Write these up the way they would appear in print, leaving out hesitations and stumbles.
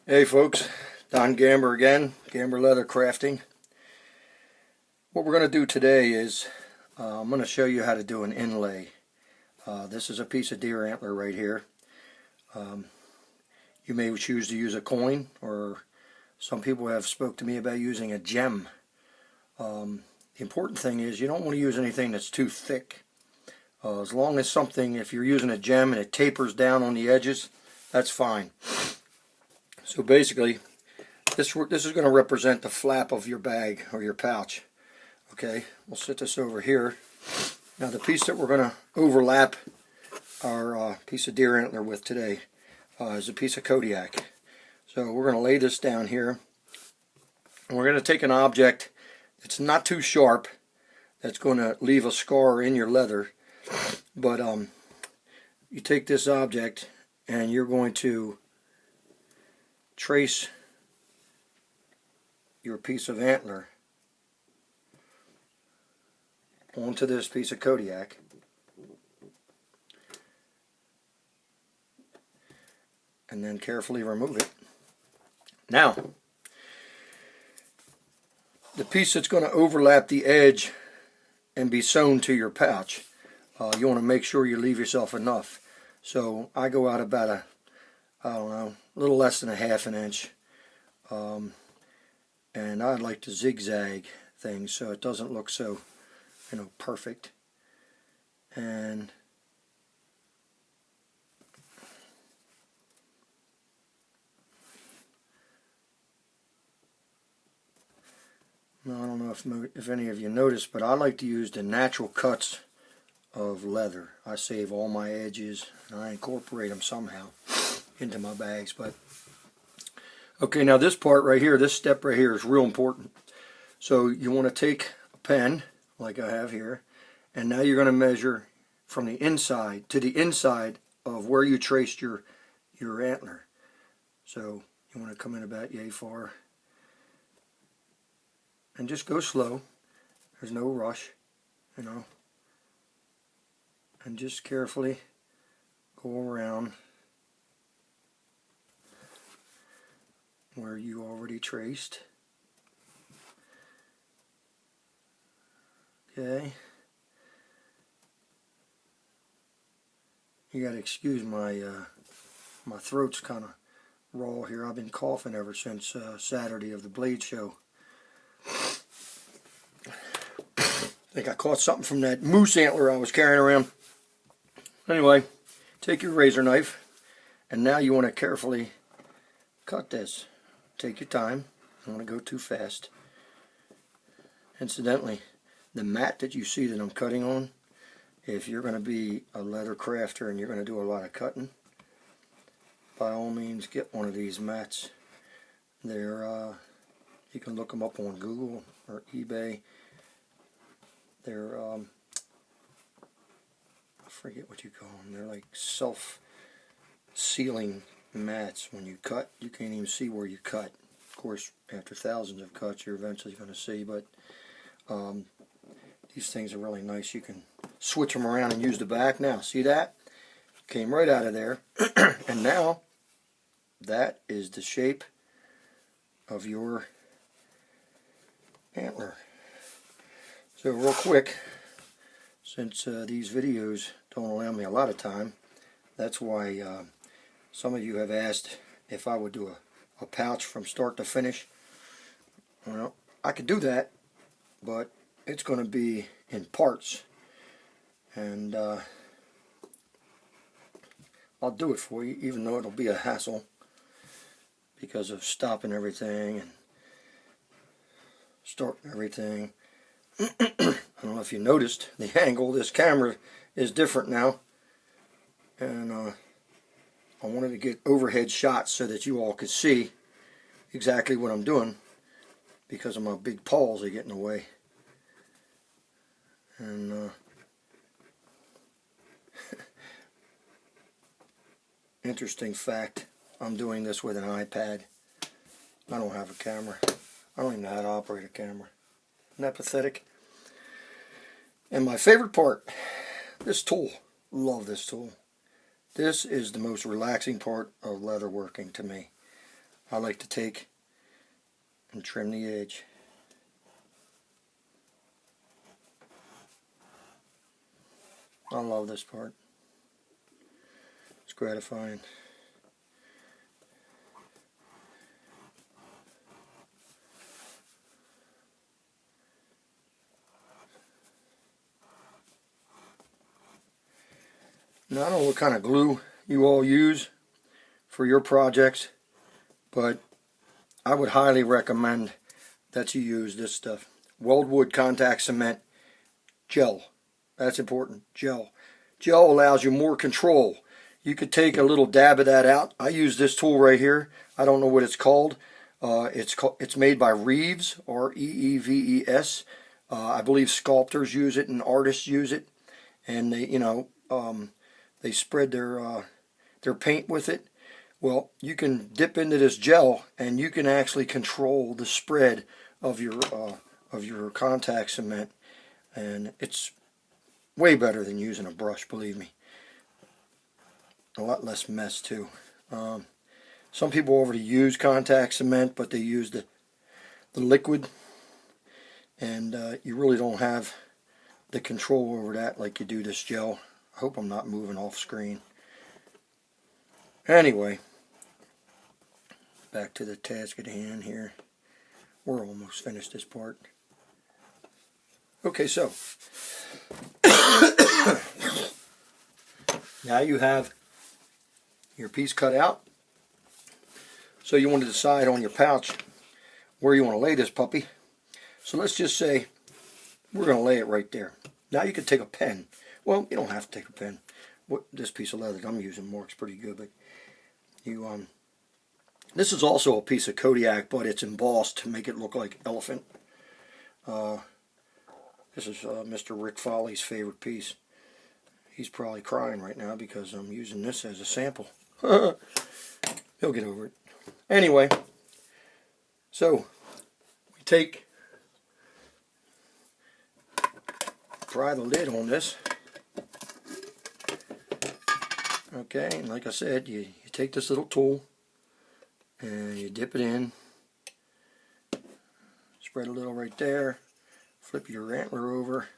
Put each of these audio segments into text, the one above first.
Hey folks, Don Gamber again, Gamber Leather Crafting. What we're going to do today is I'm going to show you how to do an inlay. This is a piece of deer antler right here. You may choose to use a coin, or some people have spoke to me about using a gem. The important thing is you don't want to use anything that's too thick. As long as something, if you're using a gem and it tapers down on the edges, that's fine. So basically, this is going to represent the flap of your bag or your pouch. Okay, we'll set this over here. Now the piece that we're going to overlap our piece of deer antler with today is a piece of Kodiak. So we're going to lay this down here, and we're going to take an object that's not too sharp, that's going to leave a scar in your leather. But you take this object and you're going to trace your piece of antler onto this piece of Kodiak, and then carefully remove it. Now, the piece that's going to overlap the edge and be sewn to your pouch, you want to make sure you leave yourself enough. So I go out about a little less than a half an inch, and I like to zigzag things so it doesn't look so, perfect. And now, I don't know if any of you noticed, but I like to use the natural cuts of leather. I save all my edges and I incorporate them somehow into my bags. But okay, now this part right here, this step right here is real important. So you want to take a pen like I have here, and now you're going to measure from the inside to the inside of where you traced your antler. So you want to come in about yay far and just go slow. There's no rush, and just carefully go around where you already traced. Okay. You gotta excuse my my throat's kind of raw here. I've been coughing ever since Saturday of the blade show. I think I caught something from that moose antler I was carrying around. Anyway, take your razor knife, and now you want to carefully cut this. Take your time. You don't want to go too fast. Incidentally, the mat that you see that I'm cutting on, if you're going to be a leather crafter and you're going to do a lot of cutting, by all means get one of these mats. They're you can look them up on Google or eBay. They're I forget what you call them. They're like self-sealing mats. When you cut, you can't even see where you cut. Of course, after thousands of cuts, you're eventually going to see. But these things are really nice. You can switch them around and use the back. Now, see that? Came right out of there. And now, that is the shape of your antler. So real quick, since these videos don't allow me a lot of time, that's why some of you have asked if I would do a pouch from start to finish. Well, I could do that, but it's going to be in parts, and I'll do it for you, even though it'll be a hassle because of stopping everything and starting everything. I don't know if you noticed, the angle of this camera is different now, and I wanted to get overhead shots so that you all could see exactly what I'm doing, because of my big paws they get in the way. And interesting fact, I'm doing this with an iPad. I don't have a camera. I don't even know how to operate a camera. Isn't that pathetic? And my favorite part, this tool. Love this tool. This is the most relaxing part of leatherworking to me. I like to take and trim the edge. I love this part. It's gratifying. Now, I don't know what kind of glue you all use for your projects, but I would highly recommend that you use this stuff. Weldwood contact cement gel. That's important. Gel. Gel allows you more control. You could take a little dab of that out. I use this tool right here. I don't know what it's called. It's made by Reeves, R-E-E-V-E-S. I believe sculptors use it and artists use it, and they spread their paint with it. Well, you can dip into this gel and you can actually control the spread of your contact cement, and it's way better than using a brush, believe me. A lot less mess too. Some people already use contact cement, but they use the liquid, and you really don't have the control over that like you do this gel. I hope I'm not moving off screen. Anyway, back to the task at hand here. We're almost finished this part. Okay, so now you have your piece cut out. So you want to decide on your pouch where you want to lay this puppy. So let's just say we're going to lay it right there. Now you can take a pen. Well, you don't have to take a pen. This piece of leather that I'm using works pretty good, but you this is also a piece of Kodiak, but it's embossed to make it look like elephant. This is Mr. Rick Foley's favorite piece. He's probably crying right now because I'm using this as a sample. He'll get over it. Anyway, so we pry the lid on this. Okay, and like I said, you take this little tool and you dip it in, spread a little right there, flip your antler over.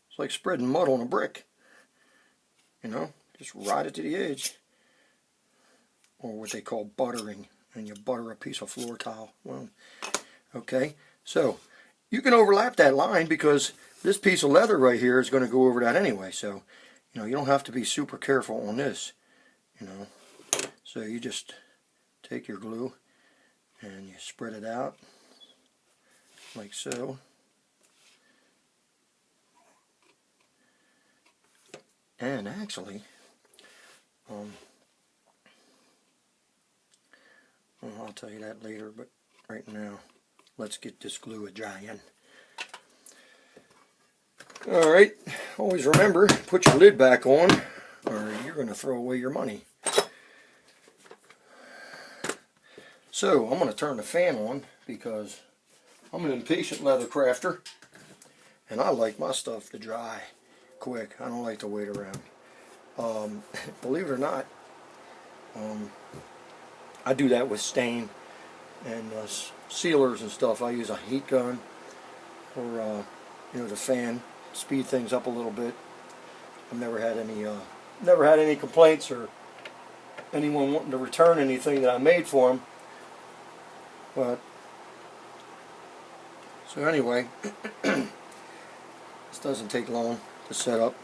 It's like spreading mud on a brick, you know, just ride it to the edge, or what they call buttering, and you butter a piece of floor tile. Well, okay, so you can overlap that line because this piece of leather right here is going to go over that anyway, so you don't have to be super careful on this, so you just take your glue and you spread it out like so, and actually well, I'll tell you that later, but right now let's get this glue a-drying. Alright, always remember, put your lid back on or you're going to throw away your money. So, I'm going to turn the fan on because I'm an impatient leather crafter and I like my stuff to dry quick. I don't like to wait around. Believe it or not, I do that with stain and sealers and stuff. I use a heat gun or the fan, speed things up a little bit. I've never had any complaints or anyone wanting to return anything that I made for them. But so anyway, this doesn't take long to set up.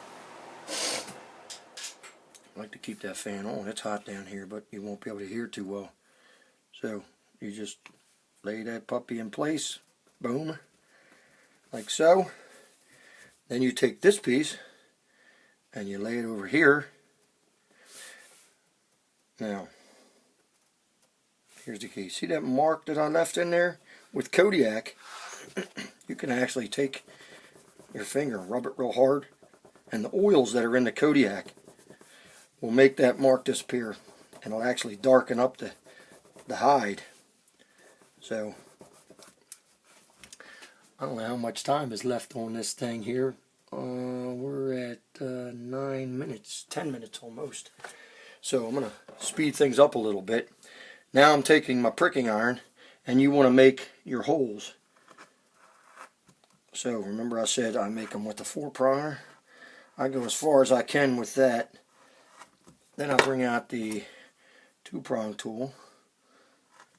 I like to keep that fan on. It's hot down here, but you won't be able to hear too well. So you just lay that puppy in place, boom, like so. Then you take this piece and you lay it over here. Now, here's the key. See that mark that I left in there? With Kodiak, you can actually take your finger and rub it real hard, and the oils that are in the Kodiak will make that mark disappear, and it'll actually darken up the hide. So, I don't know how much time is left on this thing here. We're at 9 minutes, 10 minutes almost. So I'm going to speed things up a little bit. Now I'm taking my pricking iron, and you want to make your holes. So remember I said I make them with the 4-pronger. I go as far as I can with that. Then I bring out the 2-prong tool,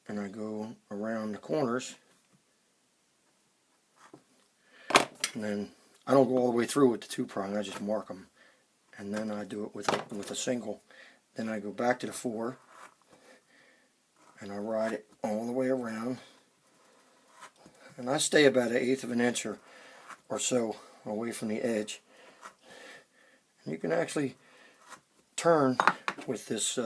and I go around the corners. And then I don't go all the way through with the 2-prong, I just mark them. And then I do it with a single. Then I go back to the 4, and I ride it all the way around. And I stay about 1/8 of an inch or so away from the edge. And you can actually turn with this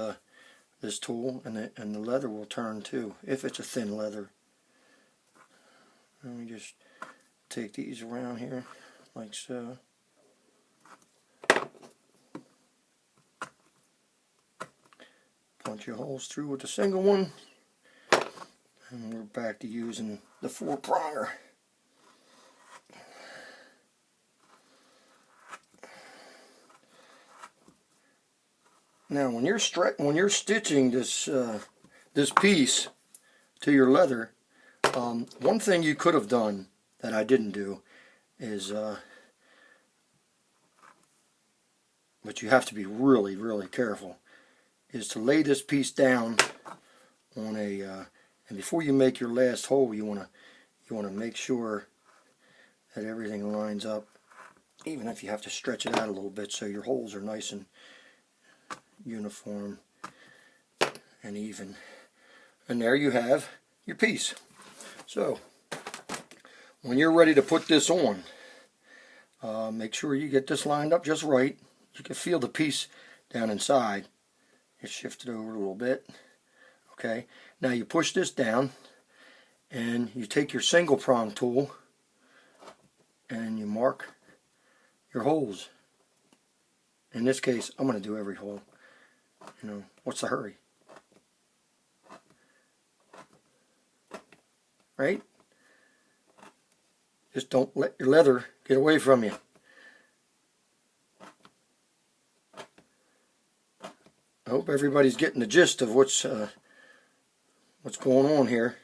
this tool, and the leather will turn too, if it's a thin leather. Let me just take these around here like so. Punch your holes through with the single one, and we're back to using the 4-pronger. Now, when you're stitching this this piece to your leather, one thing you could have done that I didn't do is, but you have to be really, really careful, is to lay this piece down on a, and before you make your last hole, you want to make sure that everything lines up, even if you have to stretch it out a little bit so your holes are nice and uniform and even. And there you have your piece. So when you're ready to put this on, make sure you get this lined up just right. You can feel the piece down inside. Just shift it over a little bit. Okay, now you push this down, and you take your 1-prong tool and you mark your holes. In this case, I'm going to do every hole. You know, what's the hurry? Right? Just don't let your leather get away from you. I hope everybody's getting the gist of what's going on here.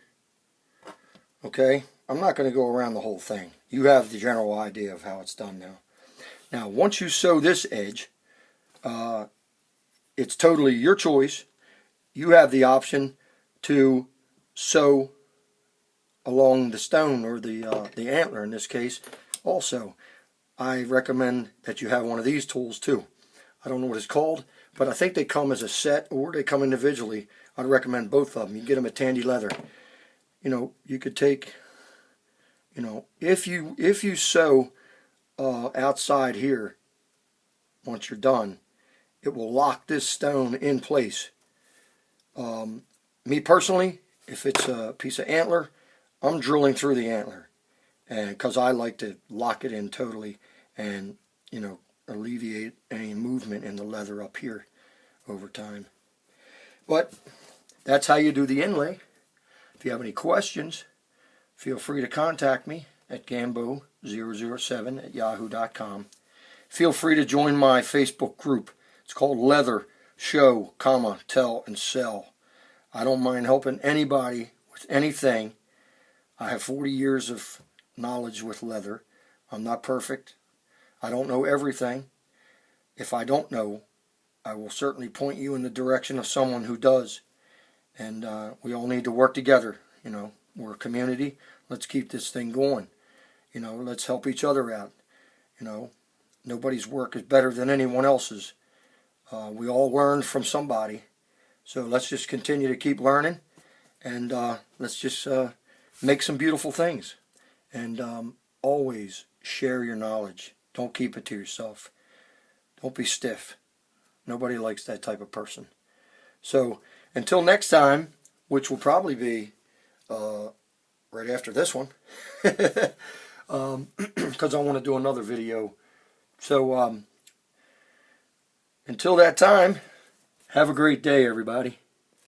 Okay, I'm not going to go around the whole thing. You have the general idea of how it's done now. Now, once you sew this edge, it's totally your choice. You have the option to sew along the stone, or the antler in this case. Also, I recommend that you have one of these tools too. I don't know what it's called, but I think they come as a set or they come individually. I'd recommend both of them. You get them at Tandy Leather. You know, you could take, you know, if you sew outside here, once you're done, it will lock this stone in place. Me personally, if it's a piece of antler, I'm drilling through the antler, and because I like to lock it in totally, and you know, alleviate any movement in the leather up here over time. But that's how you do the inlay. If you have any questions, feel free to contact me at gambo007@yahoo.com. Feel free to join my Facebook group. It's called Leather Show, Tell, and Sell. I don't mind helping anybody with anything. I have 40 years of knowledge with leather. I'm not perfect. I don't know everything. If I don't know, I will certainly point you in the direction of someone who does. And we all need to work together. You know, we're a community. Let's keep this thing going. You know, let's help each other out. You know, nobody's work is better than anyone else's. We all learn from somebody. So let's just continue to keep learning. And let's just make some beautiful things. And always share your knowledge. Don't keep it to yourself. Don't be stiff. Nobody likes that type of person. So until next time, which will probably be right after this one, because I want to do another video. So until that time, have a great day, everybody.